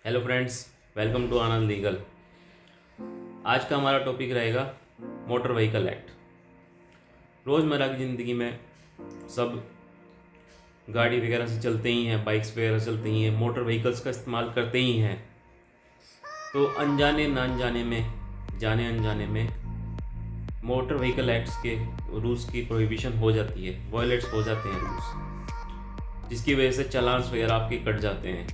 Hello friends, welcome to Anand legal. आज का हमारा टॉपिक रहेगा मोटर व्हीकल एक्ट। रोज़मर्रा की ज़िंदगी में सब गाड़ी वगैरह से चलते ही हैं, बाइक्स वगैरह चलते ही हैं, मोटर व्हीकल्स का इस्तेमाल करते ही हैं। तो अनजाने ना अनजाने में, जाने अनजाने में मोटर व्हीकल एक्ट्स के रूल्स की प्रोहिबिशन हो जाती है, वायलेट्स हो जाते हैं रूल्स, जिसकी वजह से चालान्स वगैरह आपके कट जाते हैं।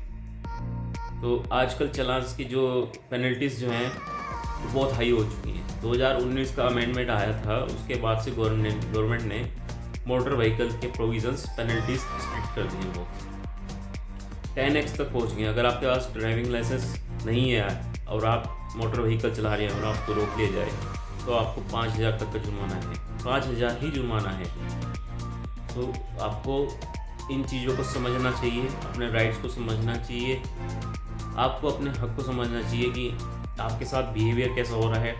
तो आजकल चालान्स की जो पेनल्टीज़ जो हैं वो बहुत हाई हो चुकी हैं। 2019 का अमेंडमेंट आया था, उसके बाद से गवर्नमेंट ने मोटर व्हीकल के प्रोविजंस पेनल्टीज स्ट्रिक्ट कर दी हैं। वो 10x तक पहुंच गई। अगर आपके पास ड्राइविंग लाइसेंस नहीं है और आप मोटर व्हीकल चला रहे हैं और आपको रोक लिया जाए तो आपको 5,000 तक का जुर्माना है। 5,000 ही जुर्माना है। तो आपको इन चीज़ों को समझना चाहिए, अपने राइट्स को समझना चाहिए, आपको अपने हक को समझना चाहिए कि आपके साथ बिहेवियर कैसा हो रहा है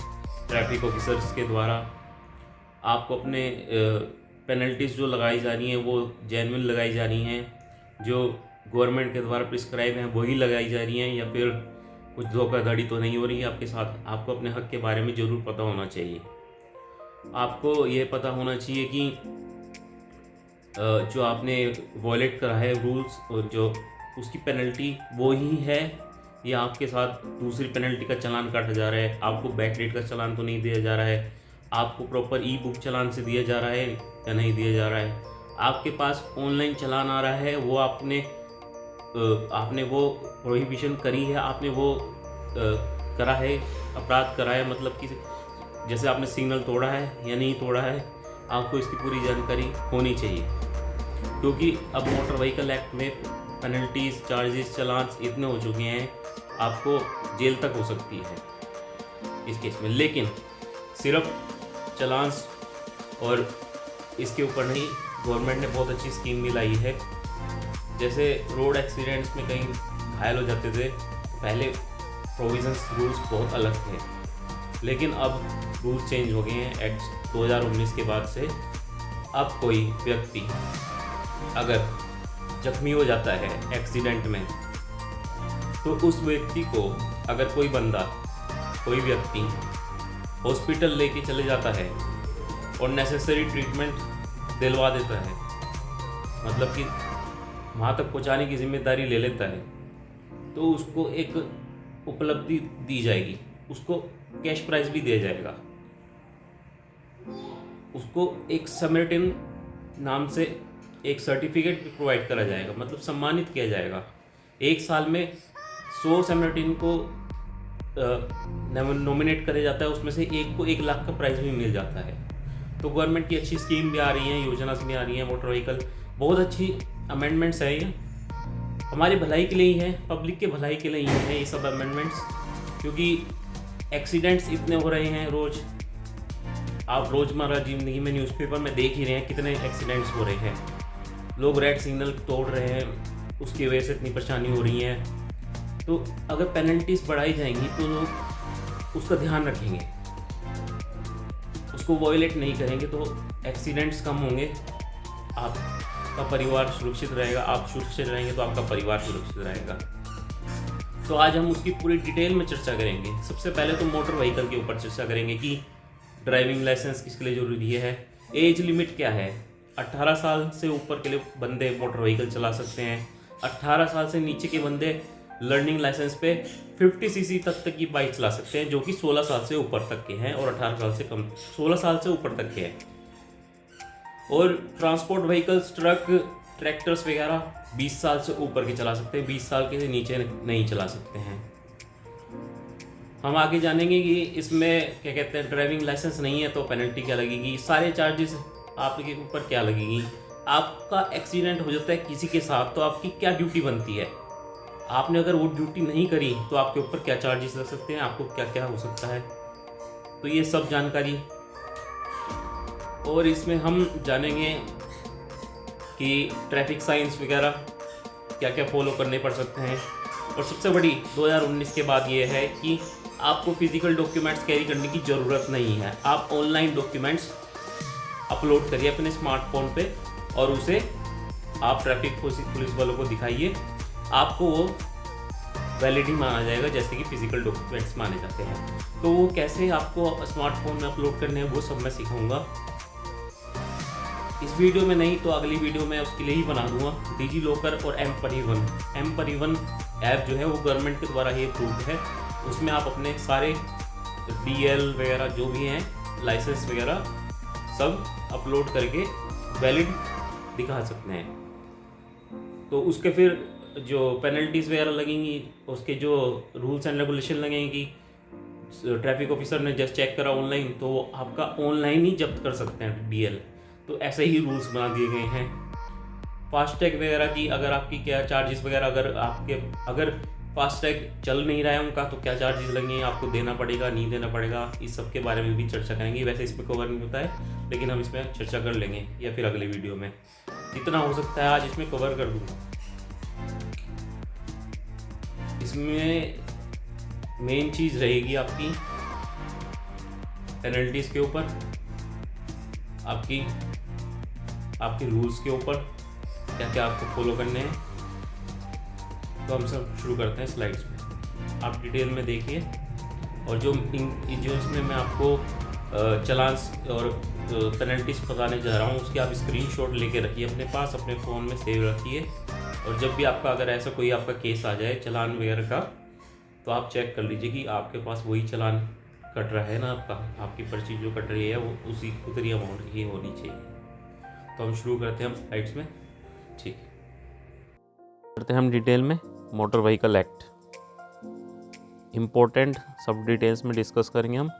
ट्रैफिक ऑफिसर्स के द्वारा। आपको अपने पेनल्टीज़ जो लगाई जा रही हैं वो जेन्युइन लगाई जा रही हैं, जो गवर्नमेंट के द्वारा प्रिस्क्राइब हैं वही लगाई जा रही हैं, या फिर कुछ धोखाधड़ी तो नहीं हो रही है आपके साथ। आपको अपने हक के बारे में ज़रूर पता होना चाहिए। आपको ये पता होना चाहिए कि जो आपने वॉयलेट करा है रूल्स, और जो उसकी पेनल्टी वो ही है या आपके साथ दूसरी पेनल्टी का चालान काटा जा रहा है। आपको बैक डेट का चालान तो नहीं दिया जा रहा है, आपको प्रॉपर ई बुक चालान से दिया जा रहा है या नहीं दिया जा रहा है। आपके पास ऑनलाइन चालान आ रहा है, वो आपने वो प्रोहिबिशन करी है, आपने वो करा है, अपराध करा है, मतलब कि जैसे आपने सिग्नल तोड़ा है या नहीं तोड़ा है, आपको इसकी पूरी जानकारी होनी चाहिए। क्योंकि अब मोटर व्हीकल एक्ट में पेनल्टीज, चार्जेस, चालान्स इतने हो चुके हैं, आपको जेल तक हो सकती है इस केस में। लेकिन सिर्फ चालान्स और इसके ऊपर नहीं, गवर्नमेंट ने बहुत अच्छी स्कीम भी लाई है। जैसे रोड एक्सीडेंट्स में कहीं घायल हो जाते थे, पहले प्रोविजंस रूल्स बहुत अलग थे, लेकिन अब रूल्स चेंज हो गए हैं एक्ट 2019 के बाद से। अब कोई व्यक्ति अगर जख्मी हो जाता है एक्सीडेंट में, तो उस व्यक्ति को अगर कोई व्यक्ति हॉस्पिटल लेके चले जाता है और नेसेसरी ट्रीटमेंट दिलवा देता है, मतलब कि वहाँ तक पहुँचाने की जिम्मेदारी ले लेता है, तो उसको एक उपलब्धि दी जाएगी, उसको कैश प्राइज भी दिया जाएगा, उसको एक समरिटन नाम से एक सर्टिफिकेट भी प्रोवाइड करा जाएगा, मतलब सम्मानित किया जाएगा। एक साल में 100 समरिटन को नॉमिनेट करे जाता है, उसमें से एक को 1 लाख का प्राइज़ भी मिल जाता है। तो गवर्नमेंट की अच्छी स्कीम भी आ रही है, योजना भी आ रही है। मोटर व्हीकल बहुत अच्छी अमेंडमेंट्स है, ये हमारी भलाई के लिए ही है, पब्लिक के भलाई के लिए ही है ये सब अमेंडमेंट्स। क्योंकि एक्सीडेंट्स इतने हो रहे हैं रोज़, आप रोज़मर्रा ज़िंदगी में न्यूज़पेपर में देख ही रहे हैं कितने एक्सीडेंट्स हो रहे हैं। लोग रेड सिग्नल तोड़ रहे हैं, उसकी वजह से इतनी परेशानी हो रही है। तो अगर पेनल्टीज बढ़ाई जाएंगी तो लोग उसका ध्यान रखेंगे, उसको वॉयलेट नहीं करेंगे, तो एक्सीडेंट्स कम होंगे, आपका परिवार सुरक्षित रहेगा, आप सुरक्षित रहेंगे तो आपका परिवार सुरक्षित रहेगा। तो आज हम उसकी पूरी डिटेल में चर्चा करेंगे। सबसे पहले तो मोटर व्हीकल के ऊपर चर्चा करेंगे कि ड्राइविंग लाइसेंस किसके लिए ज़रूरी है, एज लिमिट क्या है। 18 साल से ऊपर के लिए बंदे मोटर व्हीकल चला सकते हैं। 18 साल से नीचे के बंदे लर्निंग लाइसेंस पे 50 सीसी तक की बाइक चला सकते हैं, जो कि 16 साल से ऊपर तक के हैं, और 18 साल से कम 16 साल से ऊपर तक के हैं। और ट्रांसपोर्ट व्हीकल्स, ट्रक, ट्रैक्टर्स वगैरह 20 साल से ऊपर के चला सकते हैं, 20 साल के नीचे नहीं चला सकते हैं। हम आगे जानेंगे कि इसमें क्या कहते हैं, ड्राइविंग लाइसेंस नहीं है तो पेनल्टी क्या लगेगी, सारे चार्जेस आपके ऊपर क्या लगेगी। आपका एक्सीडेंट हो जाता है किसी के साथ तो आपकी क्या ड्यूटी बनती है, आपने अगर वो ड्यूटी नहीं करी तो आपके ऊपर क्या चार्जेस लग सकते हैं, आपको क्या क्या हो सकता है। तो ये सब जानकारी, और इसमें हम जानेंगे कि ट्रैफिक साइंस वगैरह क्या क्या फॉलो करने पड़ सकते हैं। और सबसे बड़ी 2019 के बाद ये है कि आपको फिजिकल डॉक्यूमेंट्स कैरी करने की ज़रूरत नहीं है। आप ऑनलाइन डॉक्यूमेंट्स अपलोड करिए अपने स्मार्टफोन पे और उसे आप ट्रैफिक पुलिस वालों को दिखाइए, आपको वो वैलिड ही माना जाएगा, जैसे कि फिजिकल डॉक्यूमेंट्स माने जाते हैं। तो वो कैसे आपको स्मार्टफोन में अपलोड करने हैं वो सब मैं सिखाऊंगा इस वीडियो में। नहीं तो अगली वीडियो में उसके लिए ही बना दूंगा। डिजी लॉकर और एम परिवहन ऐप जो है वो गवर्नमेंट के द्वारा ही अप्रूव्ड है। उसमें आप अपने सारे DL वगैरह जो भी हैं, लाइसेंस वगैरह सब अपलोड करके वैलिड दिखा सकते हैं। तो उसके फिर जो पेनल्टीज़ वगैरह लगेंगी, उसके जो रूल्स एंड रेगुलेशन लगेंगी, ट्रैफिक ऑफिसर ने जस्ट चेक करा ऑनलाइन तो वो आपका ऑनलाइन ही जब्त कर सकते हैं DL। तो ऐसे ही रूल्स बना दिए गए हैं। फास्टैग वगैरह की अगर आपकी क्या चार्जेस वगैरह, अगर फास्टैग चल नहीं रहा है उनका तो क्या चार्जेस लगेंगे, आपको देना पड़ेगा नहीं देना पड़ेगा, इस सब के बारे में भी चर्चा करेंगे। वैसे इसमें कवर नहीं होता है, लेकिन हम इसमें चर्चा कर लेंगे या फिर अगले वीडियो में। जितना हो सकता है आज इसमें कवर कर दूँगा। इसमें मेन चीज़ रहेगी आपकी पेनल्टीज़ के ऊपर, आपके रूल्स के ऊपर, क्या क्या आपको फॉलो करने हैं। तो हम सब शुरू करते हैं स्लाइड्स में। आप डिटेल में देखिए, और जो इसमें मैं आपको चलान्स और पेनल्टीज बताने जा रहा हूँ उसकी आप स्क्रीनशॉट लेके रखिए अपने पास, अपने फ़ोन में सेव रखिए। और जब भी आपका अगर ऐसा कोई आपका केस आ जाए चलान वगैरह का, तो आप चेक कर लीजिए कि आपके पास वही चलान कट रहा है ना, आपकी पर्ची जो कट रही है वो उतनी अमाउंट की होनी चाहिए। तो हम शुरू करते हैं हम स्लाइड्स में। ठीक करते हैं हम डिटेल में। मोटर व्हीकल एक्ट इम्पोर्टेंट सब डिटेल्स में डिस्कस करेंगे हम।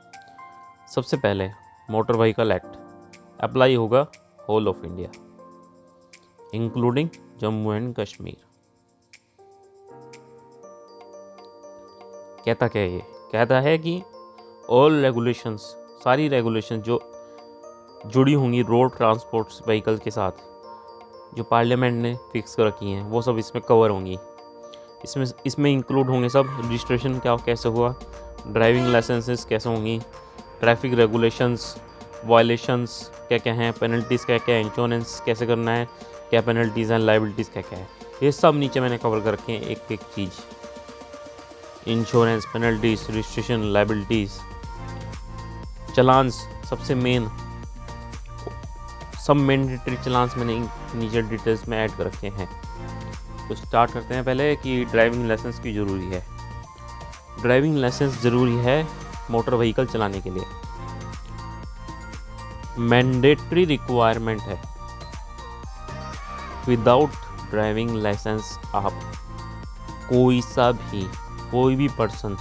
सबसे पहले मोटर व्हीकल एक्ट अप्लाई होगा whole of India including Jammu and Kashmir. कहता क्या है ये? कहता है कि ऑल रेगुलेशंस, सारी रेगुलेशन जो जुड़ी होंगी रोड ट्रांसपोर्ट व्हीकल के साथ, जो पार्लियामेंट ने फिक्स कर रखी हैं, वो सब इसमें कवर होंगी। इसमें इंक्लूड होंगे सब रजिस्ट्रेशन क्या कैसे हुआ, ड्राइविंग लाइसेंसेस कैसे होंगी, ट्रैफिक रेगुलेशंस, वायलेशंस क्या क्या हैं, पेनल्टीज़ क्या क्या है, इंश्योरेंस कैसे करना है, क्या पेनल्टीज़ हैं, लाइबिलिटीज़ क्या क्या है, ये सब नीचे मैंने कवर कर रखे हैं एक एक चीज़। Insurance, penalties, registration, liabilities, challans, सबसे मेन सब मैंडेटरी चलान्स मैंने नीचे डिटेल्स में ऐड कर रखे हैं। तो स्टार्ट करते हैं पहले कि ड्राइविंग लाइसेंस की ज़रूरी है। ड्राइविंग लाइसेंस ज़रूरी है मोटर व्हीकल चलाने के लिए, मैंडेटरी रिक्वायरमेंट है। विदाउट ड्राइविंग लाइसेंस आप कोई भी पर्सन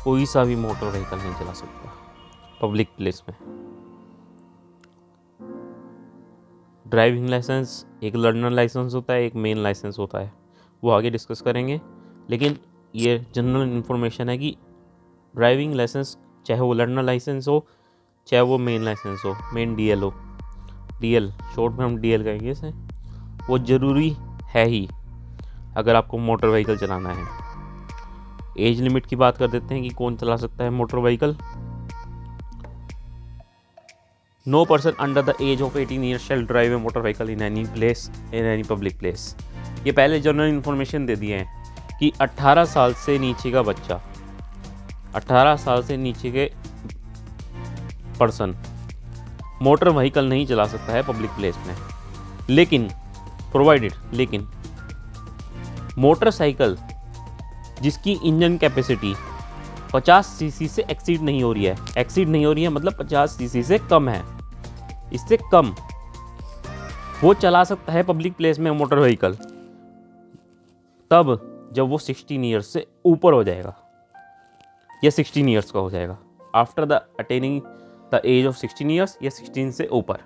कोई सा भी मोटर व्हीकल नहीं चला सकता पब्लिक प्लेस में। ड्राइविंग लाइसेंस एक लर्नर लाइसेंस होता है, एक मेन लाइसेंस होता है, वो आगे डिस्कस करेंगे। लेकिन ये जनरल इन्फॉर्मेशन है कि ड्राइविंग लाइसेंस चाहे वो लर्नर लाइसेंस हो चाहे वो मेन लाइसेंस हो, मेन DL हो, DL शॉर्ट में हम DL कहेंगे इसे, वो ज़रूरी है ही अगर आपको मोटर व्हीकल चलाना है। एज लिमिट की बात कर देते हैं कि कौन चला सकता है motor vehicle. No person under the age of 18 years shall drive a motor vehicle in any public place. ये पहले जनरल इन्फॉर्मेशन दे दिए हैं कि 18 साल से नीचे का बच्चा, 18 साल से नीचे के पर्सन मोटर व्हीकल नहीं चला सकता है पब्लिक प्लेस में। लेकिन मोटरसाइकिल जिसकी इंजन कैपेसिटी 50 सीसी से एक्सीड नहीं हो रही है, मतलब 50 सीसी से कम है, इससे कम वो चला सकता है पब्लिक प्लेस में मोटर व्हीकल तब जब वो 16 ईयर्स से ऊपर हो जाएगा या 16 ईयर्स का हो जाएगा। After the attaining the age of 16 years या 16 से ऊपर।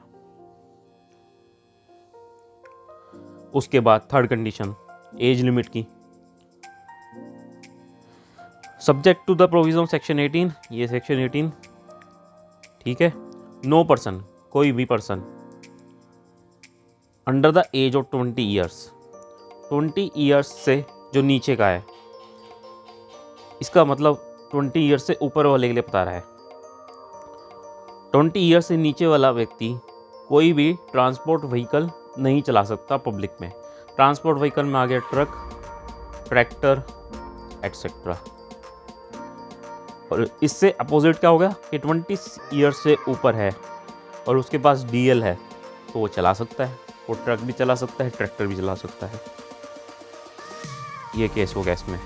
उसके बाद थर्ड कंडीशन एज लिमिट की, subject to the provision of section 18, ये सेक्शन 18 ठीक है। नो पर्सन, कोई भी person under the age of 20 years, 20 years से जो नीचे का है, इसका मतलब 20 ईयर्स से ऊपर वाले के लिए बता रहा है। 20 ईयर्स से नीचे वाला व्यक्ति कोई भी ट्रांसपोर्ट व्हीकल नहीं चला सकता पब्लिक में। ट्रांसपोर्ट व्हीकल में आ गया ट्रक, ट्रैक्टर, एटसेट्रा। और इससे अपोजिट क्या होगा कि 20 ईयर्स से ऊपर है और उसके पास डीएल है तो वो चला सकता है, वो ट्रक भी चला सकता है, ट्रैक्टर भी चला सकता है। ये केस हो गया इसमें।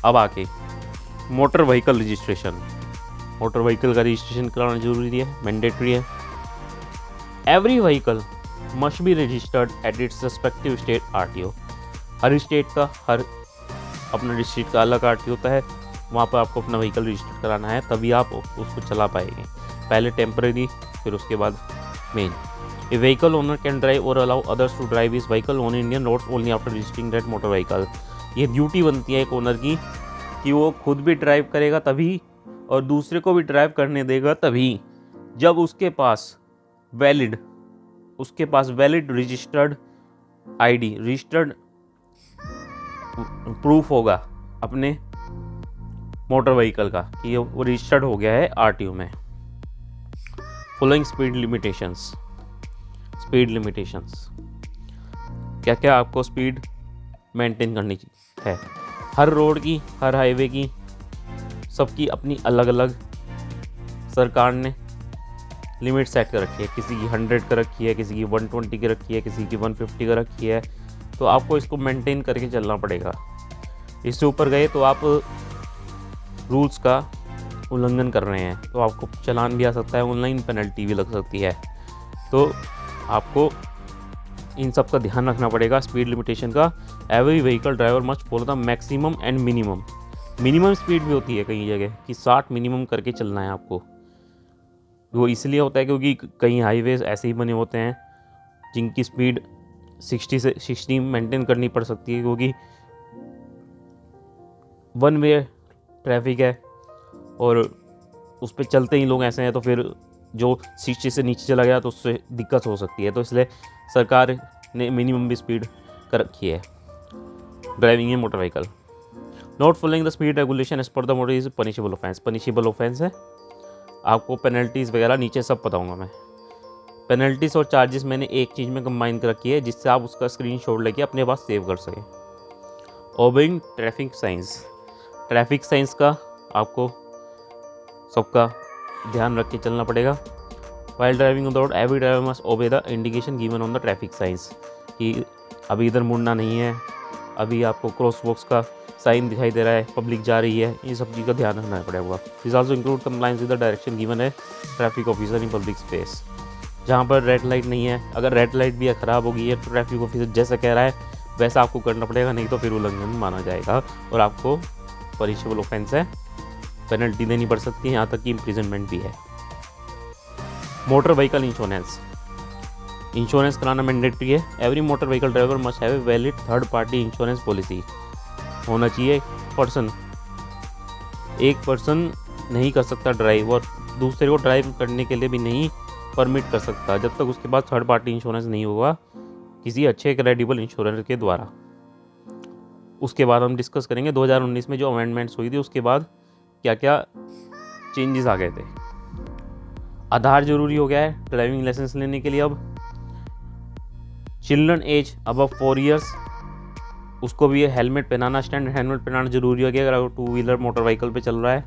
अब आके motor vehicle registration. Motor vehicle का रजिस्ट्रेशन कराना जरूरी है, मैंडेटरी है। Every vehicle must be registered at its respective state RTO. Her state का, हर अपना डिस्ट्रिक्ट का अलग आरटीओ होता है, वहाँ पर आपको अपना व्हीकल रजिस्टर कराना है, तभी आप उसको चला पाएंगे। पहले टेम्परेरी, फिर उसके बाद main. A vehicle owner can drive और अलाउ अदर्स टू ड्राइव इस vehicle on Indian roads only after registering that motor vehicle. ये ड्यूटी बनती है एक ओनर की कि वो खुद भी ड्राइव करेगा तभी और दूसरे को भी ड्राइव करने देगा तभी जब उसके पास valid registered ID, registered proof होगा अपने मोटर व्हीकल का कि वो रजिस्टर्ड हो गया है आरटीओ में। Following speed limitations. क्या क्या आपको स्पीड मेंटेन करनी है। हर रोड की, हर हाईवे की, सबकी अपनी अलग अलग सरकार ने लिमिट सेट कर रखी है। किसी की 100 कर रखी है, किसी की 120 की रखी है, किसी की 150 कर रखी है। तो आपको इसको मेंटेन करके चलना पड़ेगा। इससे ऊपर गए तो आप रूल्स का उल्लंघन कर रहे हैं तो आपको चालान भी आ सकता है, ऑनलाइन पेनल्टी भी लग सकती है। तो आपको इन सब का ध्यान रखना पड़ेगा स्पीड लिमिटेशन का। Every vehicle driver must follow the maximum and minimum. Minimum speed भी होती है कई जगह कि 60 मिनिमम करके चलना है आपको। वो इसलिए होता है क्योंकि कई हाईवेज ऐसे ही बने होते हैं जिनकी स्पीड 60 मेंटेन करनी पड़ सकती है, क्योंकि वन वे ट्रैफिक है और उस पर चलते ही लोग ऐसे हैं, तो फिर जो 60 से नीचे चला गया तो उससे दिक्कत हो सकती है। तो इसलिए सरकार ने मिनिमम भी स्पीड कर रखी है driving in motor vehicle. Not following the speed regulation as per the motor is punishable offence. Punishable offence है, आपको पेनल्टीज़ वगैरह नीचे सब बताऊंगा मैं। पेनल्टीज और चार्जेस मैंने एक चीज़ में कंबाइन कर रखी है जिससे आप उसका स्क्रीनशॉट लेके अपने पास सेव कर सकें। Obeying traffic science. Traffic science का आपको सबका ध्यान रख के चलना पड़ेगा। While driving on the road every driver must obey the indication given on the traffic science, कि अभी इधर मुड़ना नहीं है, अभी आपको क्रॉस वॉक्स का साइन दिखाई दे रहा है, पब्लिक जा रही है, ये सब चीज़ का ध्यान रखना पड़ेगा। This also include compliance with the direction given है traffic officer in public space. जहाँ पर रेड लाइट नहीं है, अगर रेड लाइट भी ख़राब हो गई है तो ट्रैफिक ऑफिसर जैसा कह रहा है वैसा आपको करना पड़ेगा, नहीं तो फिर उल्लंघन माना जाएगा और आपको पनिशेबल ऑफेंस है, पेनल्टी देनी पड़ सकती है, यहाँ तक कि इम्प्रिजनमेंट भी है। Motor vehicle insurance. इंश्योरेंस कराना मैंडेटरी है। Every motor vehicle driver must have a valid third party insurance policy. होना चाहिए। एक पर्सन नहीं कर सकता ड्राइव और दूसरे को ड्राइव करने के लिए भी नहीं परमिट कर सकता जब तक उसके पास थर्ड पार्टी इंश्योरेंस नहीं होगा किसी अच्छे क्रेडिबल इंश्योरेंस के द्वारा। उसके बाद हम डिस्कस करेंगे 2019 में जो अमेंडमेंट्स हुई थी उसके बाद क्या क्या चेंजेस आ गए थे। आधार जरूरी हो गया है ड्राइविंग लाइसेंस लेने के लिए। अब चिल्ड्रन एज अबव 4 ईयर्स उसको भी हेलमेट पहनाना, स्टैंडर्ड हेलमेट पहनाना जरूरी हो गया अगर वो 2 व्हीलर मोटर व्हीकल पे चल रहा है।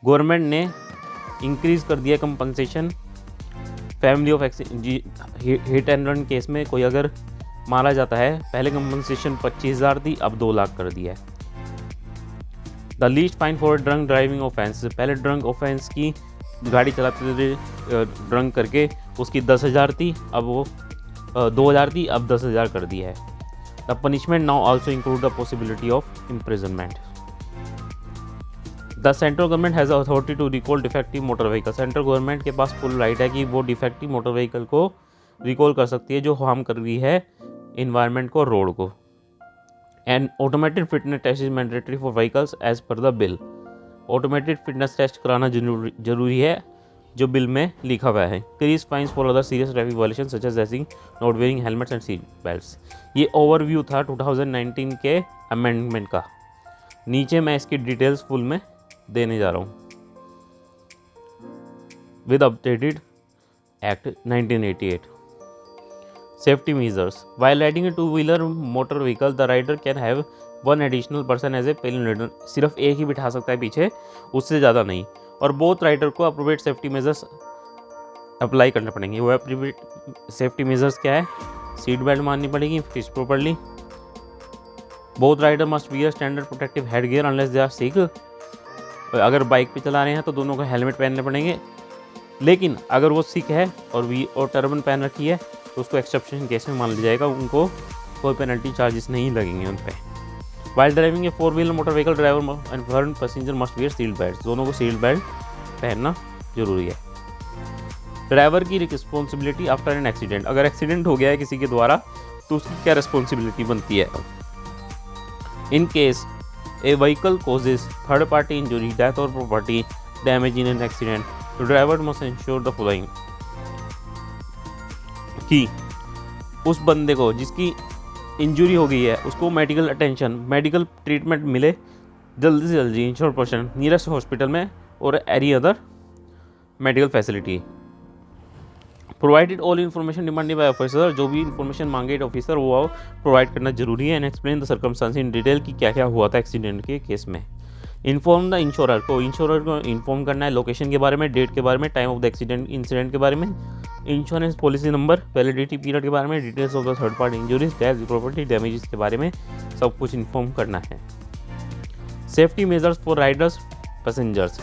गवर्नमेंट ने इंक्रीज़ कर दिया compensation family of hit and run case में कोई अगर मारा जाता है। पहले कंपनसेशन 25,000 थी, अब 2 लाख कर दिया है। The least fine for drunk driving offence. पहले ड्रंक ऑफेंस की गाड़ी चलाते थे ड्रंक करके उसकी 10,000 थी, अब वो 2,000 थी, अब 10,000 कर दिया है। The punishment now also include the possibility of imprisonment. The central government has authority to recall defective motor vehicle. Central government के पास फुल राइट है कि वो डिफेक्टिव मोटर व्हीकल को रिकॉल कर सकती है जो हार्म कर रही है इन्वायरमेंट को, रोड को। And automated fitness test is mandatory for vehicles as per the bill. Automated fitness test कराना जरूरी है जो बिल में लिखा हुआ है। Increase fines for other serious traffic violation such as racing, not wearing helmets and seat belts. ये overview था 2019 के अमेंडमेंट का। नीचे मैं इसकी डिटेल्स फुल में देने जा रहा हूँ। With updated act 1988। Safety measures. While riding a two-wheeler motor vehicle, the rider can have 1 additional person as a pillion rider, सिर्फ एक ही बिठा सकता है पीछे, उससे ज़्यादा नहीं। और बोथ राइडर को अप्रोप्रिएट सेफ्टी मेजर्स अप्लाई करने पड़ेंगे। वो अप्रोप्रिएट सेफ्टी मेजर्स क्या है? सीट बेल्ट मारनी पड़ेगी, fix properly. Both rider must wear standard protective head gear unless they are sick. अगर बाइक पे चला रहे हैं तो दोनों को हेलमेट पहनने पड़ेंगे, लेकिन अगर वो सिक है और टर्बन पहन रखी है तो उसको एक्सेप्शन केस में मान लिया जाएगा, उनको कोई पेनल्टी चार्जेस नहीं लगेंगे उन पर। While driving A 4 wheeler motor vehicle driver and front passenger must wear seat belt, दोनों को सीट बेल्ट पहनना जरूरी है। ड्राइवर की रिस्पॉन्सिबिलिटी आफ्टर एन एक्सीडेंट, अगर एक्सीडेंट हो गया है किसी के द्वारा तो उसकी क्या रिस्पॉन्सिबिलिटी बनती है? In case a vehicle causes third party injury, death और property damage in an accident, तो driver must ensure the following, कि उस बंदे को जिसकी इंजरी हो गई है उसको मेडिकल अटेंशन, मेडिकल ट्रीटमेंट मिले जल्दी से जल्दी इंश्योर पर्सन नियरेस्ट हॉस्पिटल में और any other medical facility. Provided all information demanded by officer, जो भी इन्फॉर्मेशन मांगे ऑफिसर वो प्रोवाइड करना जरूरी है। And explain the circumstance in detail कि क्या क्या हुआ था एक्सीडेंट के केस में। इन्फॉर्म द इंश्योरर को इन्फॉर्म करना है लोकेशन के बारे में, डेट के बारे में, time of the accident incident के बारे में, insurance policy number, validity period के बारे में, details of the third party injuries, death, property damages के बारे में सब कुछ इन्फॉर्म करना है। Safety measures for riders passengers,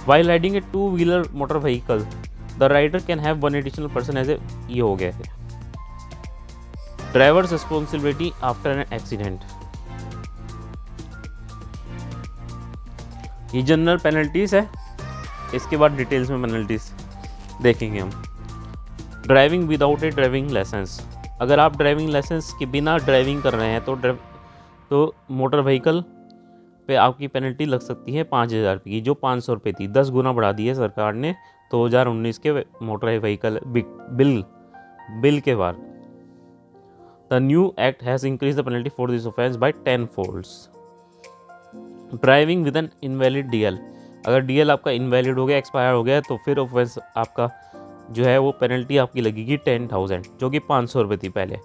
while riding a 2 wheeler motor vehicle the rider can have 1 additional person as a, ये हो गया है। Drivers responsibility after an accident, ये जनरल पेनल्टीज है, इसके बाद डिटेल्स में पेनल्टीज देखेंगे हम। Driving without a driving licence, अगर आप ड्राइविंग लाइसेंस के बिना ड्राइविंग कर रहे हैं तो मोटर व्हीकल पे आपकी पेनल्टी लग सकती है 5,000 रुपये की, जो 500 रुपये थी, 10 गुना बढ़ा दी है सरकार ने 2019 के मोटर व्हीकल बिल के बाद। The new act has increase the penalty for this offence by 10 folds. Driving with an invalid DL, अगर डीएल आपका इनवैलिड हो गया, एक्सपायर हो गया, तो फिर ऑफेंस आपका जो है वो पेनल्टी आपकी लगेगी 10,000, जो कि 500 रुपये थी पहले,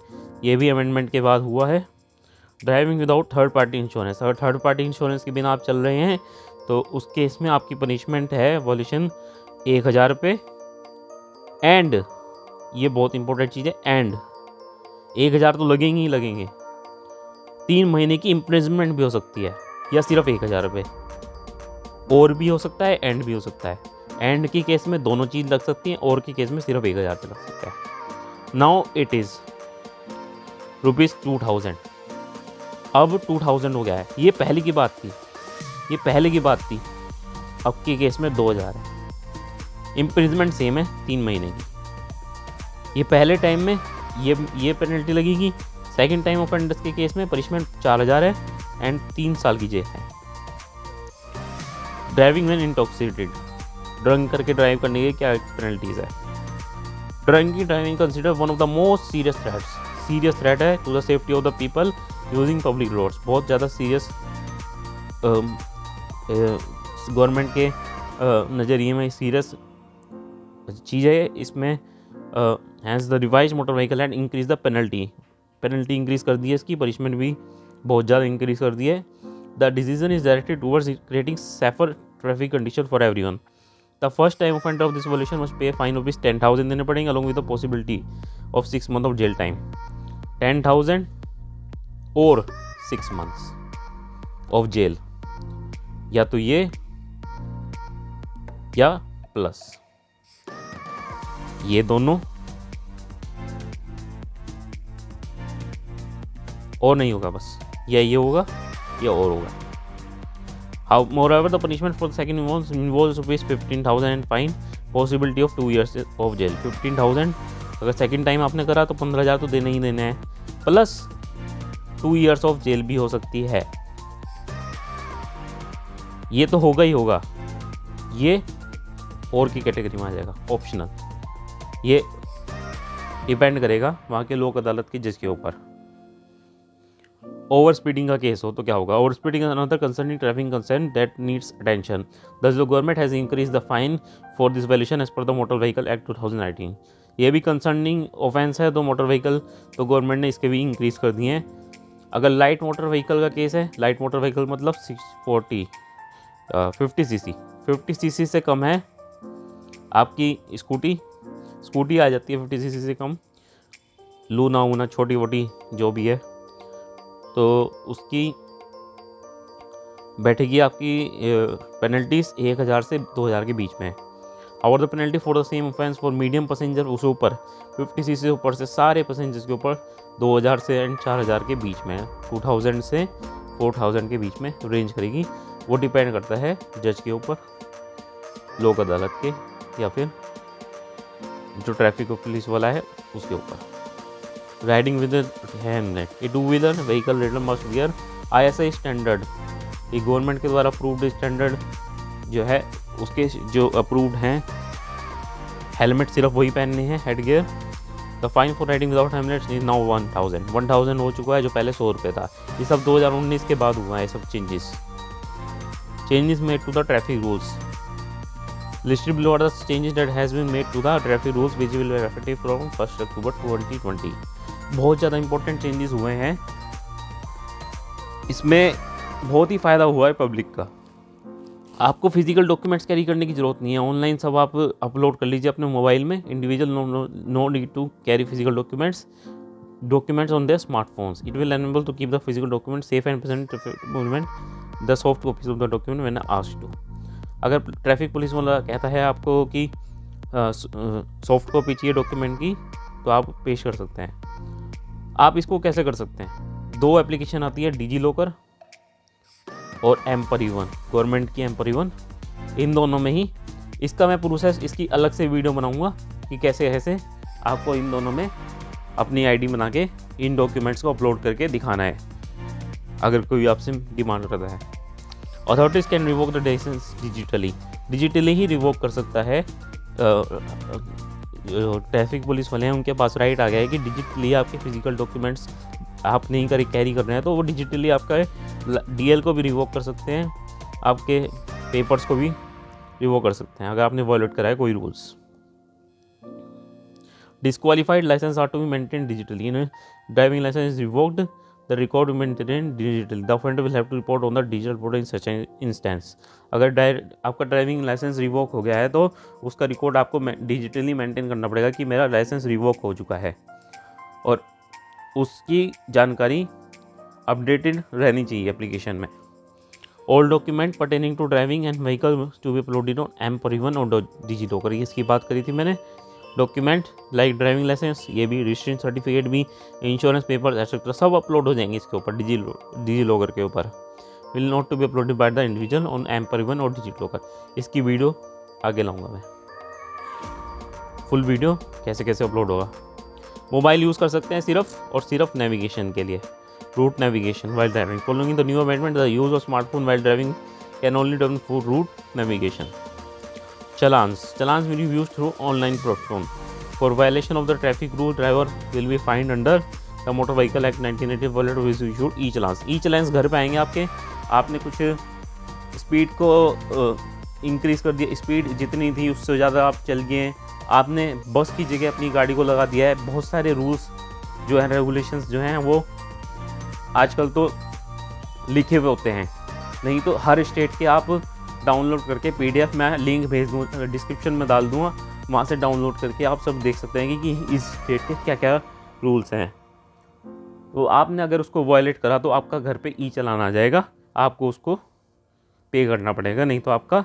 ये भी अमेंडमेंट के बाद हुआ है। Driving without third party insurance, अगर थर्ड पार्टी इंश्योरेंस के बिना आप चल रहे हैं तो उस केस में आपकी पनिशमेंट है वॉल्यूशन 1,000 रुपये, एंड ये बहुत इंपॉर्टेंट चीज़ है, एंड 1,000 तो लगेंगे ही लगेंगे, 3 महीने की इम्प्रिजमेंट भी हो सकती है, या सिर्फ 1,000 रुपये, और भी हो सकता है एंड भी हो सकता है। एंड की केस में दोनों चीज़ लग सकती हैं, और की केस में सिर्फ 1,000 रुपये लग सकता है। नाउ इट इज़ ₹2,000, अब 2,000 हो गया है, ये पहले की बात थी, अब के केस में 2,000 है। इम्प्रिजमेंट सेम है 3 महीने की, ये पहले टाइम में ये पेनल्टी लगेगी, सेकंड टाइम ऑफेंडर्स के केस में पनिशमेंट 4,000 है एंड 3 साल की जेल है। ड्राइविंग व्हेन इंटॉक्सिकेटेड, ड्रंक करके ड्राइव करने की क्या पेनल्टीज है? Driving consider one of the most serious threat है to the safety of the people using public roads, बहुत ज़्यादा सीरियस गवर्नमेंट के नज़रिए में सीरियस चीज़ है। इसमें has the revise motor vehicle and increase the penalty increase कर दी है, इसकी पनिशमेंट भी बहुत ज़्यादा इंक्रीज कर दी है। The decision is directed towards creating safer traffic condition for everyone. The first time offender of this violation must pay fine rupees 10,000 देने पड़ेंगे along with the possibility of 6 months of jail time, 10,000 और 6 months of jail, या तो ये या plus ये दोनों, और नहीं होगा बस, या ये होगा या और होगा। How moreover the punishment for the second involves rupees 15,000 and fine, possibility of 2 years of jail। 15,000 अगर सेकंड टाइम आपने करा तो 15,000 तो देने ही देने हैं, प्लस 2 years ऑफ जेल भी हो सकती है। ये तो होगा ही होगा, ये और की कैटेगरी में आ जाएगा, ऑप्शनल, ये डिपेंड करेगा वहाँ के लोक अदालत के जज के ऊपर। ओवर स्पीडिंग का केस हो तो क्या होगा? Over speeding is another concerning traffic concern that needs attention, thus the government has increase the fine for this violation as per the motor vehicle act 2019। ये भी कंसर्निंग ऑफेंस है तो motor vehicle, तो government ने इसके भी increase कर दिए हैं। अगर लाइट मोटर व्हीकल का केस है, लाइट मोटर व्हीकल मतलब 50 सीसी, 50 सीसी से कम है आपकी स्कूटी आ जाती है 50 सीसी से कम, लूना वूना छोटी मोटी जो भी है, तो उसकी बैठेगी आपकी पेनल्टीज 1000 से 2000 के बीच में। और the penalty for the same offence for medium passenger, उस ऊपर 50 सीसी से ऊपर से सारे पैसेंजर्स के ऊपर 2000 से एंड 4000 के बीच में, 2000 से 4000 के बीच में रेंज करेगी। वो डिपेंड करता है जज के ऊपर, लोक अदालत के, या फिर जो ट्रैफिक पुलिस वाला है उसके ऊपर। Riding with helmet, a two wheeler vehicle rider must wear ISI standard, ये गवर्नमेंट के द्वारा अप्रूव्ड स्टैंडर्ड जो है, उसके जो अप्रूव्ड हैं हेलमेट सिर्फ वही पहनने हैं, head gear. The fine for riding without helmet is now 1000 हो चुका है, जो पहले 100 रुपये था। ये सब 2019 के बाद हुआ है, सब changes made to the traffic rules. Listed below are the changes that has been made to the traffic rules which will be effective from 1 October 2020। बहुत ज़्यादा इंपॉर्टेंट चेंजेस हुए हैं, इसमें बहुत ही फ़ायदा हुआ है पब्लिक का। आपको फिजिकल डॉक्यूमेंट्स कैरी करने की ज़रूरत नहीं है, ऑनलाइन सब आप अपलोड कर लीजिए अपने मोबाइल में। Individual no need to carry physical documents on their smartphones. It will enable to keep the physical document safe and present movement the soft copies of the document when asked to. अगर traffic police वाला कहता है आपको कि soft copy चाहिए document की, तो आप पेश कर सकते हैं। आप इसको कैसे कर सकते हैं? 2 एप्लीकेशन आती है, डिजी लॉकर और M-Parivan, गवर्नमेंट की M-Parivan। इन दोनों में ही इसका मैं प्रोसेस, इसकी अलग से वीडियो बनाऊंगा कि कैसे आपको इन दोनों में अपनी ID बना के इन डॉक्यूमेंट्स को अपलोड करके दिखाना है, अगर कोई आपसे डिमांड करता है। Authorities can revoke the licence digitally ही रिवोक कर सकता है। ट्रैफिक पुलिस वाले हैं, उनके पास राइट आ गया है कि डिजिटली आपके फिजिकल डॉक्यूमेंट्स आप नहीं कैरी कर रहे हैं, तो वो डिजिटली आपका DL को भी रिवोक कर सकते हैं, आपके पेपर्स को भी रिवोक कर सकते हैं अगर आपने वायलेट करा है कोई rules. Disqualified licence are to be maintain digitally. In driving licence is revoked, the record maintain digitally, the offender will have to report on the digital portal in such instance. अगर आपका driving licence revoke हो गया है तो उसका record आपको digitally maintain करना पड़ेगा कि मेरा लाइसेंस रिवोक हो चुका है, और उसकी जानकारी अपडेटेड रहनी चाहिए एप्लीकेशन में। All document pertaining to driving and vehicle to be uploaded on M-Parivan और डिजी लॉकर, इसकी बात करी थी मैंने। डॉक्यूमेंट लाइक ड्राइविंग लाइसेंस, ये भी रजिस्ट्रेशन सर्टिफिकेट भी, इंश्योरेंस पेपर एक्सेट्रा सब अपलोड हो जाएंगे इसके ऊपर, डिजी लॉकर के ऊपर। Will not to be uploaded by the individual on M-Parivan और डिजी लॉकर। इसकी वीडियो आगे लाऊंगा मैं, फुल वीडियो कैसे अपलोड होगा। मोबाइल यूज़ कर सकते हैं सिर्फ नेविगेशन के लिए, route navigation while driving. Following the new amendment the use of smartphone while driving can only done for root navigation. Challans will be used through online platform. For violation of the traffic rule, driver will be fined under the Motor Vehicle Act 1980 violator will be issued e-challans. E-challans घर पे आएंगे आपने कुछ speed को increase कर दिया, speed जितनी थी उससे ज़्यादा आप चल गए, आपने बस की जगह अपनी गाड़ी को लगा दिया है। बहुत सारे रूल्स जो हैं, रेगुलेशंस जो हैं, वो आजकल तो लिखे हुए होते हैं, नहीं तो हर स्टेट के आप डाउनलोड करके PDF मैं लिंक भेज दूँगा, डिस्क्रिप्शन में डाल दूँगा, वहाँ से डाउनलोड करके आप सब देख सकते हैं कि इस स्टेट के क्या क्या रूल्स हैं। तो आपने अगर उसको वायलेट करा तो आपका घर पे ई-चालान आ जाएगा, आपको उसको पे करना पड़ेगा, नहीं तो आपका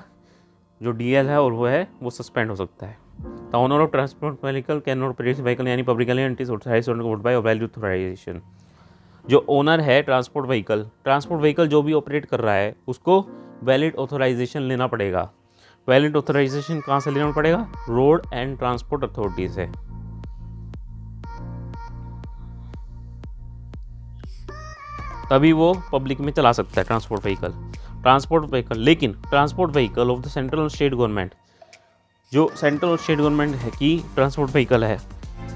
जो DL है और वो सस्पेंड हो सकता है। The owner of transport vehicle can not operate vehicle यानी publicly anti by value authorization. जो ओनर है ट्रांसपोर्ट व्हीकल जो भी ऑपरेट कर रहा है उसको वैलिड ऑथराइजेशन लेना पड़ेगा। वैलिड ऑथराइजेशन कहाँ से लेना पड़ेगा? रोड एंड ट्रांसपोर्ट अथॉरिटी से। तभी वो पब्लिक में चला सकता है ट्रांसपोर्ट व्हीकल। लेकिन transport vehicle of the central और स्टेट गवर्नमेंट, जो सेंट्रल और स्टेट गवर्नमेंट है की ट्रांसपोर्ट व्हीकल है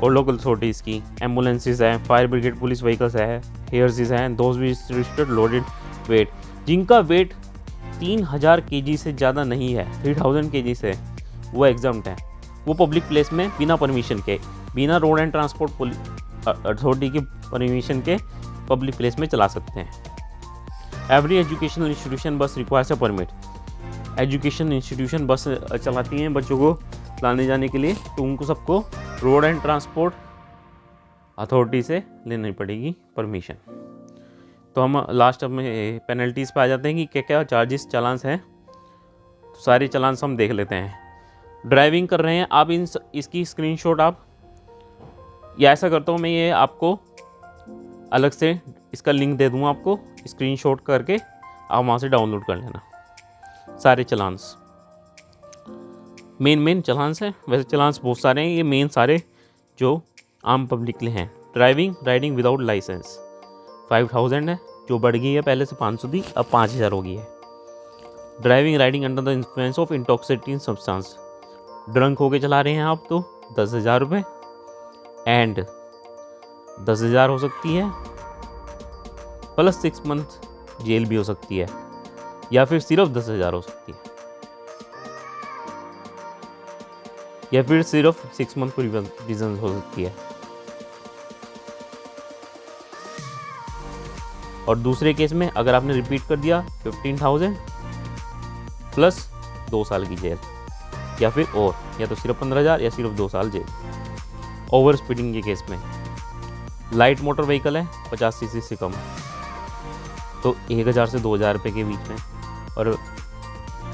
और लोकल अथॉरिटीज़ की एम्बुलेंसेज हैं, फायर ब्रिगेड पुलिस व्हीकल्स है, हेयर्स हैं, दोज भी रिस्ट्रिक्टेड लोडेड वेट, जिनका वेट 3000 kg से ज़्यादा नहीं है, 3000 kg से, वो एग्जाम्प्ट है। वो पब्लिक प्लेस में बिना परमिशन के, बिना रोड एंड ट्रांसपोर्ट अथॉरिटी की परमिशन के पब्लिक प्लेस में चला सकते हैं। एवरी एजुकेशनल इंस्टीट्यूशन बस requires a permit. Education institution बस चलाती हैं बच्चों को लाने जाने के लिए, तो उनको सबको रोड एंड ट्रांसपोर्ट अथॉरिटी से लेनी पड़ेगी परमिशन। तो हम लास्ट में पेनल्टीज़ पे आ जाते हैं कि क्या क्या चार्जेस चालान्स हैं। तो सारे चालान्स हम देख लेते हैं। ड्राइविंग कर रहे हैं आप, इसकी स्क्रीनशॉट आप, या ऐसा करता हूँ मैं, ये आपको अलग से इसका लिंक दे दूँगा, आपको स्क्रीनशॉट करके आप वहाँ से डाउनलोड कर लेना सारे चालान्स। मेन चालान्स हैं, वैसे चालान्स बहुत सारे हैं, ये मेन सारे जो आम पब्लिक के लिए हैं। ड्राइविंग राइडिंग विदाउट लाइसेंस 5000 है, जो बढ़ गई है, पहले से 500 थी, अब 5000 हो गई है। Driving riding under the influence of intoxicating substance, drunk होके चला रहे हैं आप तो 10,000 रुपये एंड 10,000 हो सकती है, प्लस 6 मंथ जेल भी हो सकती है, या फिर सिर्फ 10,000 हो सकती है, या फिर सिर्फ 6 मंथ प्रिजन हो सकती है। और दूसरे केस में अगर आपने रिपीट कर दिया 15,000 प्लस 2 साल की जेल, या फिर और, या तो सिर्फ 15,000 या सिर्फ 2 साल जेल। ओवर स्पीडिंग के केस में लाइट मोटर व्हीकल है 50 सीसी से कम, तो 1,000 से 2,000 रुपये के बीच में, और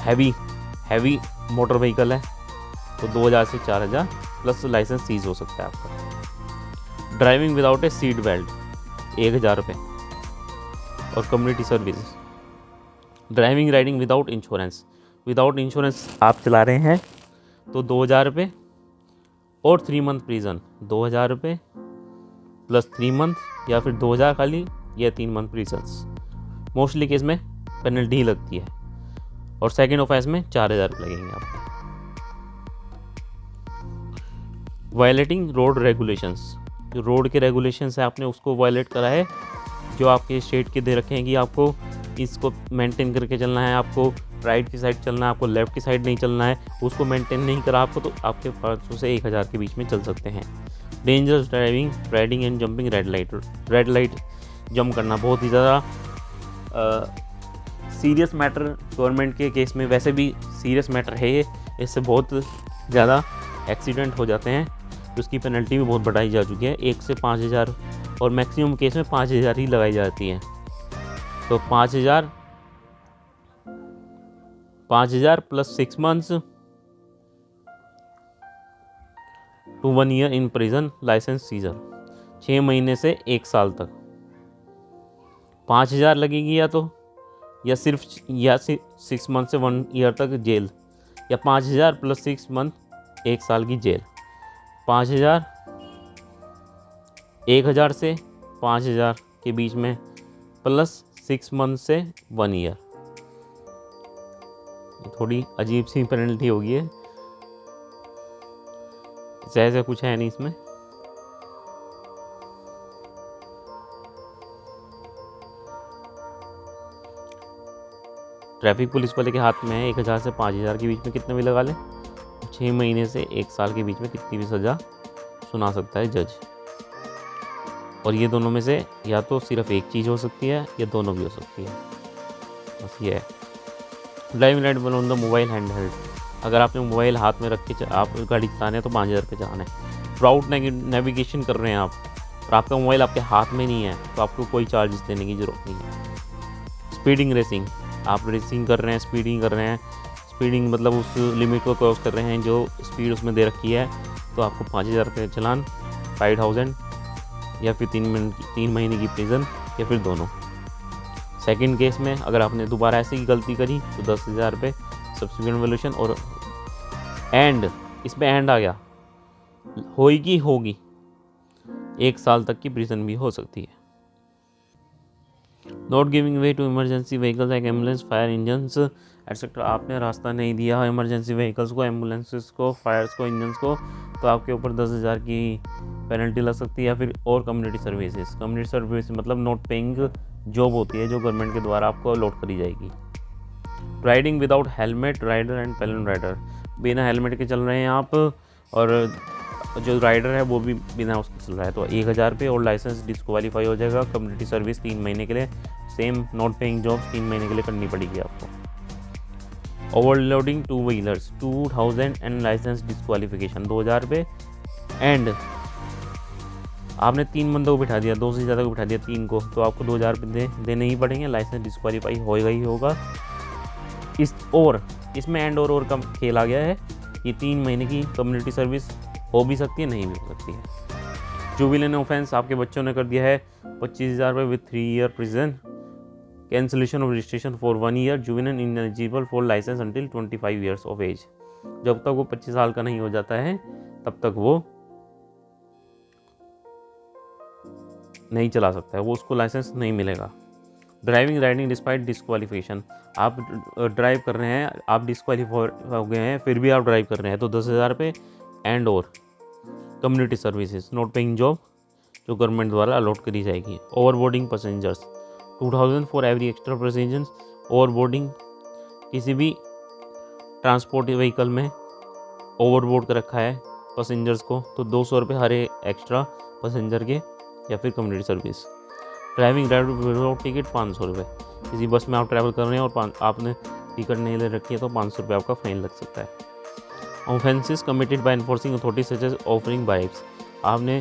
हैवी मोटर व्हीकल है तो 2,000 से 4,000 प्लस लाइसेंस सीज हो सकता है आपका। ड्राइविंग विदाउट ए सीट बेल्ट 1,000 रुपये, और community service. Driving riding without insurance, without insurance आप चला रहे हैं तो 2,000 रुपये, और 3 मंथ प्रिजन 2,000 रुपये प्लस 3 मंथ, या फिर 2,000 खाली, या 3 मंथ प्रिजन्स। मोस्टली केस में पेनल्टी ही लगती है, और सेकेंड ऑफेंस में 4,000 रुपये लगेंगे आपको। वायलेटिंग रोड रेगुलेशंस, जो रोड के रेगुलेशंस है आपने उसको वायलेट करा है, जो आपके स्टेट के दे रखे हैं कि आपको इसको मेंटेन करके चलना है, आपको राइट की साइड चलना है, आपको लेफ़्ट की साइड नहीं चलना है, उसको मेंटेन नहीं करा आपको, तो आपके 500 से 1,000 के बीच में चल सकते हैं। Dangerous driving riding and jumping red light jump करना बहुत ही ज़्यादा सीरियस मैटर, गवर्नमेंट के केस में वैसे भी सीरियस मैटर है ये, इससे बहुत ज़्यादा एक्सीडेंट हो जाते हैं, तो उसकी पेनल्टी भी बहुत बढ़ाई जा चुकी है, 1 से 5,000, और मैक्सिमम केस में 5,000 ही लगाई जाती हैं। तो 5,000 plus 6 months to 1 year in prison, licence seizure 6 महीने से 1 साल तक। 5,000 लगेगी या सिर्फ 6 मंथ से 1 ईयर तक जेल, या 5,000 प्लस 6 मंथ 1 साल की जेल। 5,000 1,000 से 5,000 के बीच में प्लस 6 मंथ से 1 ईयर। थोड़ी अजीब सी पेनल्टी होगी है, ऐसा कुछ है नहीं इसमें। ट्रैफिक पुलिस वाले के हाथ में है 1,000 से 5,000 के बीच में कितने भी लगा लें, 6 महीने से 1 साल के बीच में कितनी भी सज़ा सुना सकता है जज। और ये दोनों में से या तो सिर्फ एक चीज़ हो सकती है या दोनों भी हो सकती है, बस ये है। Driving light on the mobile hand held, अगर आपने मोबाइल हाथ में रख के आप गाड़ी चलाने हैं तो 5,000 रुपये चलाना है। राउट नेविगेशन कर रहे हैं आप और आपका मोबाइल आपके हाथ में नहीं है तो आपको कोई चार्जेस देने की ज़रूरत नहीं है। स्पीडिंग रेसिंग, आप रेसिंग कर रहे हैं, स्पीडिंग कर रहे हैं, स्पीडिंग मतलब उस लिमिट को क्रॉस कर रहे हैं जो स्पीड उसमें दे रखी है, तो आपको 5,000 रुपये चलान, 5,000, या फिर 3 महीने की प्रिजन, या फिर दोनों। सेकंड केस में अगर आपने दोबारा ऐसी ही गलती करी तो 10,000 रुपये सब्सिक्वेंट वैल्यूएशन, और एंड इसमें एंड आ गया, होगी 1 साल तक की प्रिजन भी हो सकती है। Not giving way to emergency vehicles like ambulance, fire engines etcetera, आपने रास्ता नहीं दिया इमरजेंसी व्हीकल्स को, एम्बुलेंसेस को, फायर्स को, इंजन्स को, तो आपके ऊपर 10,000 की पेनल्टी लग सकती है। या फिर और कम्युनिटी सर्विस मतलब नॉट पेइंग जॉब होती है जो गवर्नमेंट के द्वारा आपको अलॉट करी जाएगी। Riding without helmet rider and pillion rider, बिना हेलमेट के चल रहे हैं आप और जो राइडर है वो भी बिना उसके चल रहा है तो 1000 रुपये, और लाइसेंस डिस्क्वालीफाई हो जाएगा। कम्युनिटी सर्विस 3 महीने के लिए, सेम नॉट पेइंग जॉब 3 महीने के लिए करनी पड़ेगी आपको। Overloading 2 wheelers 2000 and licence disqualification 2000 रुपये, एंड आपने 3 बंदों को बिठा दिया, 2 से ज़्यादा को बिठा दिया, 3 को, तो आपको 2000 रुपये देने ही पड़ेंगे, लाइसेंस डिस्क्वालीफाई होएगा ही होगा। इसमें एंड और का खेल आ गया है कि 3 महीने की कम्युनिटी सर्विस हो भी सकती है, नहीं भी हो सकती है। जुविलेन ऑफेंस आपके बच्चों ने कर दिया है 25,000 रुपये with 3 year prison, cancellation of registration for 1 year, जुविलेन ineligible for licence until 25 years of age. जब तक वो 25 साल का नहीं हो जाता है तब तक वो नहीं चला सकता है, वो उसको लाइसेंस नहीं मिलेगा। ड्राइविंग राइडिंग डिस्पाइट डिस्क्वालिफिकेशन, आप ड्राइव कर रहे हैं, आप डिस्क्वालीफाई हो गए हैं, फिर भी आप ड्राइव कर रहे हैं तो 10,000 रुपये, एंड और community services not paying job जो गवर्नमेंट द्वारा अलॉट करी जाएगी। Overboarding passengers 2000 for every extra passengers. Overboarding, किसी भी ट्रांसपोर्ट व्हीकल में ओवरबोर्ड कर रखा है पैसेंजर्स को तो 200 रुपये हर एक्स्ट्रा पैसेंजर के, या फिर community service. Driving without ticket 500 रुपये, किसी बस में आप ट्रैवल कर रहे हैं और आपने टिकट नहीं ले रखी है तो 500 रुपये आपका फाइन लग सकता है। Offences committed by enforcing authorities such as offering bribes, आपने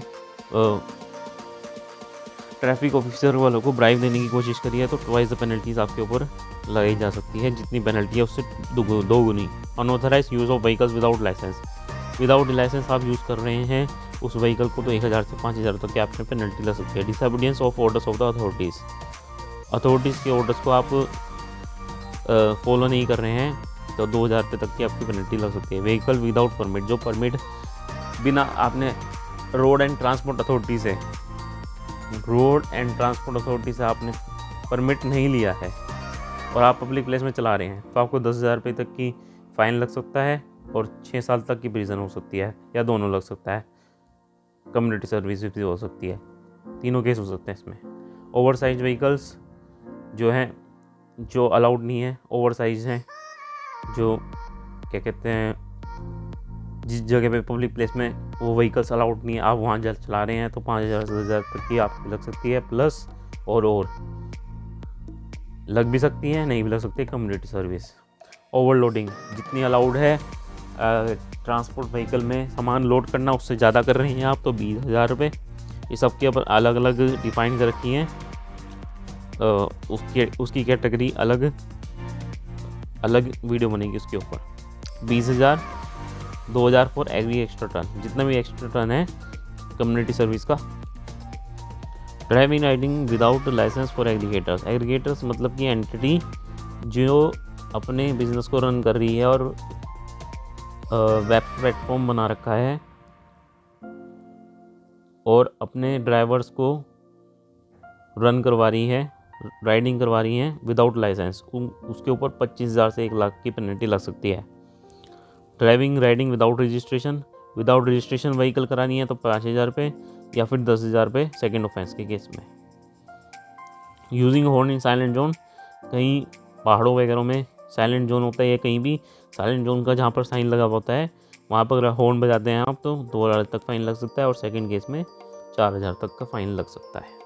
ट्रैफिक ऑफिसर वालों को ब्राइब देने की कोशिश करी है तो ट्वाइस द पेनल्टीज आपके ऊपर लगाई जा सकती है, जितनी पेनल्टी है उससे 2 गुनी। Unauthorise use of vehicles without licence, without licence आप यूज़ कर रहे हैं उस व्हीकल को तो 1000 से 5000 तक की आपने पेनल्टी लग सकती है। Disobedience of orders of the authorities, authorities के ऑर्डर्स को आप फॉलो नहीं कर रहे हैं तो 2000 रुपये तक की आपकी पेनल्टी लग सकती है। व्हीकल विदाउट परमिट, जो परमिट बिना आपने रोड एंड ट्रांसपोर्ट अथॉरिटी से आपने परमिट नहीं लिया है और आप पब्लिक प्लेस में चला रहे हैं तो आपको 10,000 रुपये तक की फ़ाइन लग सकता है और 6 साल तक की प्रिजन हो सकती है, या दोनों लग सकता है। कम्युनिटी सर्विस भी हो सकती है, तीनों केस हो सकते हैं इसमें। ओवर साइज व्हीकल्स जो हैं, जो अलाउड नहीं है, ओवर साइज हैं, जो क्या कहते हैं, जिस जगह पे पब्लिक प्लेस में वो व्हीकल्स अलाउड नहीं है, आप वहाँ जब चला रहे हैं तो 5,000 से 10,000 तक की आपकी लग सकती है, प्लस और लग भी सकती है, नहीं भी लग सकती है कम्युनिटी सर्विस। ओवरलोडिंग, जितनी अलाउड है ट्रांसपोर्ट व्हीकल में सामान लोड करना उससे ज़्यादा कर रही हैं आप तो 20,000 रुपये। ये सब के ऊपर अलग अलग डिफाइन कर रखी हैं, उसकी कैटेगरी अलग अलग वीडियो बनेगी उसके ऊपर। 20,000, 2,000 फॉर एवरी एक्स्ट्रा टर्न, जितना भी एक्स्ट्रा टर्न है कम्युनिटी सर्विस का। Driving riding without licence for aggregators, aggregators मतलब कि एंटिटी जो अपने बिजनेस को रन कर रही है और वेब प्लेटफॉर्म बना रखा है और अपने ड्राइवर्स को रन करवा रही है, राइडिंग करवा रही हैं विदाउट लाइसेंस, उसके ऊपर 25,000 से 1 लाख की पेनल्टी लग सकती है। Driving riding without registration vehicle करानी है तो 5,000 रुपये या फिर 10,000 रुपये सेकेंड ऑफेंस के केस में। यूजिंग हॉर्न इन साइलेंट जोन, कहीं पहाड़ों वगैरह में साइलेंट जोन होता है या कहीं भी साइलेंट जोन का जहाँ पर साइन लगा होता है वहाँ पर अगर हॉर्न बजाते हैं आप तो 2,000 तक फाइन लग सकता है और सेकंड केस में 4,000 तक का फाइन लग सकता है।